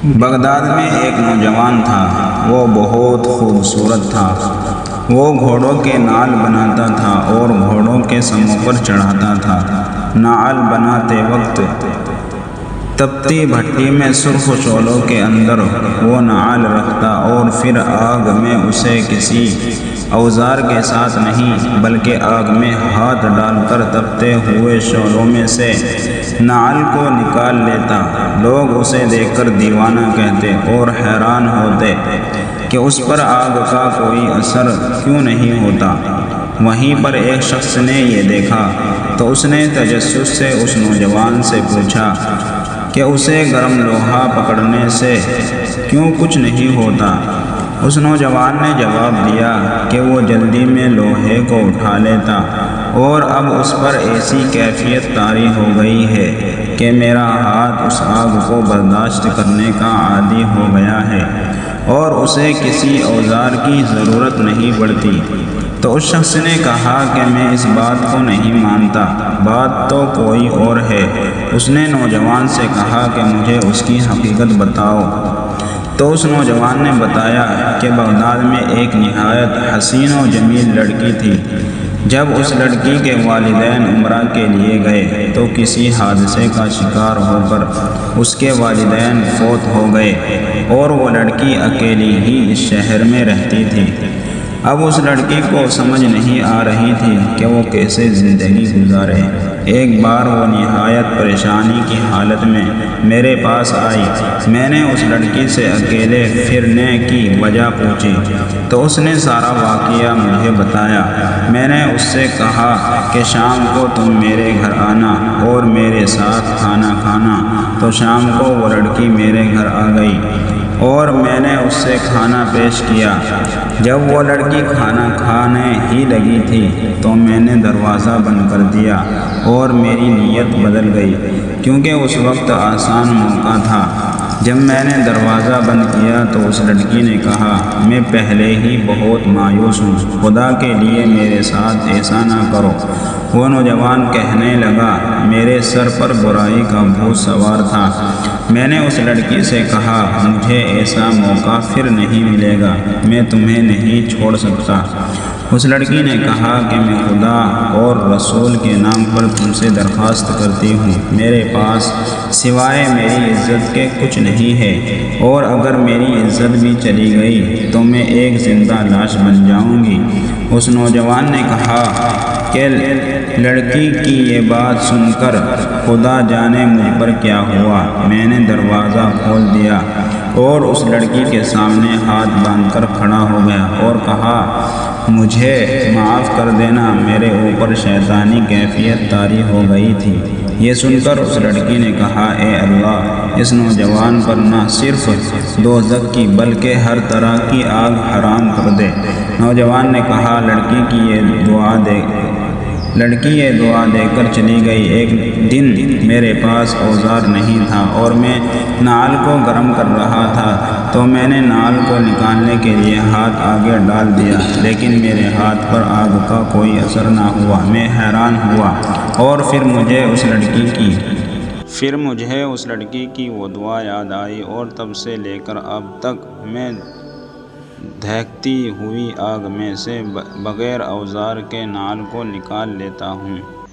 Baghdad میں ایک نوجوان تھا، وہ بہت خوبصورت تھا۔ وہ گھوڑوں کے نعل بناتا تھا اور گھوڑوں کے سموں پر چڑھاتا تھا۔ نعل بناتے وقت تپتی بھٹی میں سرخ شعلوں کے اندر وہ نعل رکھتا اور پھر آگ میں اسے کسی اوزار کے ساتھ نہیں بلکہ آگ میں ہاتھ ڈال کر تپتے ہوئے شعلوں میں سے نعل کو نکال لیتا۔ لوگ اسے دیکھ کر دیوانہ کہتے اور حیران ہوتے کہ اس پر آگ کا کوئی اثر کیوں نہیں ہوتا۔ وہیں پر ایک شخص نے یہ دیکھا تو اس نے تجسس سے اس نوجوان سے پوچھا کہ اسے گرم لوہا پکڑنے سے کیوں کچھ نہیں ہوتا۔ اس نوجوان نے جواب دیا کہ وہ جلدی میں لوہے کو اٹھا لیتا اور اب اس پر ایسی کیفیت طاری ہو گئی ہے کہ میرا ہاتھ اس آگ کو برداشت کرنے کا عادی ہو گیا ہے اور اسے کسی اوزار کی ضرورت نہیں پڑتی۔ تو اس شخص نے کہا کہ میں اس بات کو نہیں مانتا، بات تو کوئی اور ہے۔ اس نے نوجوان سے کہا کہ مجھے اس کی حقیقت بتاؤ۔ تو اس نوجوان نے بتایا کہ بغداد میں ایک نہایت حسین و جمیل لڑکی تھی۔ جب اس لڑکی کے والدین عمرہ کے لیے گئے تو کسی حادثے کا شکار ہو کر اس کے والدین فوت ہو گئے اور وہ لڑکی اکیلی ہی اس شہر میں رہتی تھی۔ اب اس لڑکی کو سمجھ نہیں آ رہی تھی کہ وہ کیسے زندگی گزارے۔ ایک بار وہ نہایت پریشانی کی حالت میں میرے پاس آئی۔ میں نے اس لڑکی سے اکیلے پھرنے کی وجہ پوچھی تو اس نے سارا واقعہ مجھے بتایا۔ میں نے اس سے کہا کہ شام کو تم میرے گھر آنا اور میرے ساتھ کھانا کھانا۔ تو شام کو وہ لڑکی میرے گھر آ گئی اور میں نے اس سے کھانا پیش کیا۔ جب وہ لڑکی کھانا کھانے ہی لگی تھی تو میں نے دروازہ بند کر دیا اور میری نیت بدل گئی کیونکہ اس وقت آسان موقع تھا۔ جب میں نے دروازہ بند کیا تو اس لڑکی نے کہا میں پہلے ہی بہت مایوس ہوں، خدا کے لیے میرے ساتھ ایسا نہ کرو۔ وہ نوجوان کہنے لگا میرے سر پر برائی کا بھوت سوار تھا۔ میں نے اس لڑکی سے کہا مجھے ایسا موقع پھر نہیں ملے گا، میں تمہیں نہیں چھوڑ سکتا۔ اس لڑکی نے کہا کہ میں خدا اور رسول کے نام پر تم سے درخواست کرتی ہوں، میرے پاس سوائے میری عزت کے کچھ نہیں ہے اور اگر میری عزت بھی چلی گئی تو میں ایک زندہ لاش بن جاؤں گی۔ اس نوجوان نے کہا کہ لڑکی کی یہ بات سن کر خدا جانے مجھ پر کیا ہوا۔ میں نے دروازہ کھول دیا اور اس لڑکی کے سامنے ہاتھ باندھ کر کھڑا ہو گیا اور کہا مجھے معاف کر دینا، میرے اوپر شیطانی کیفیت طاری ہو گئی تھی۔ یہ سن کر اس لڑکی نے کہا اے اللہ، اس نوجوان پر نہ صرف دوزخ کی بلکہ ہر طرح کی آگ حرام کر دے۔ نوجوان نے کہا لڑکی یہ دعا دے کر چلی گئی۔ ایک دن میرے پاس اوزار نہیں تھا اور میں نعل کو گرم کر رہا تھا تو میں نے نعل کو نکالنے کے لیے ہاتھ آگے ڈال دیا لیکن میرے ہاتھ پر آگ کا کوئی اثر نہ ہوا۔ میں حیران ہوا اور پھر مجھے اس لڑکی کی وہ دعا یاد آئی اور تب سے لے کر اب تک میں دھکتی ہوئی آگ میں سے بغیر اوزار کے نعل کو نکال لیتا ہوں۔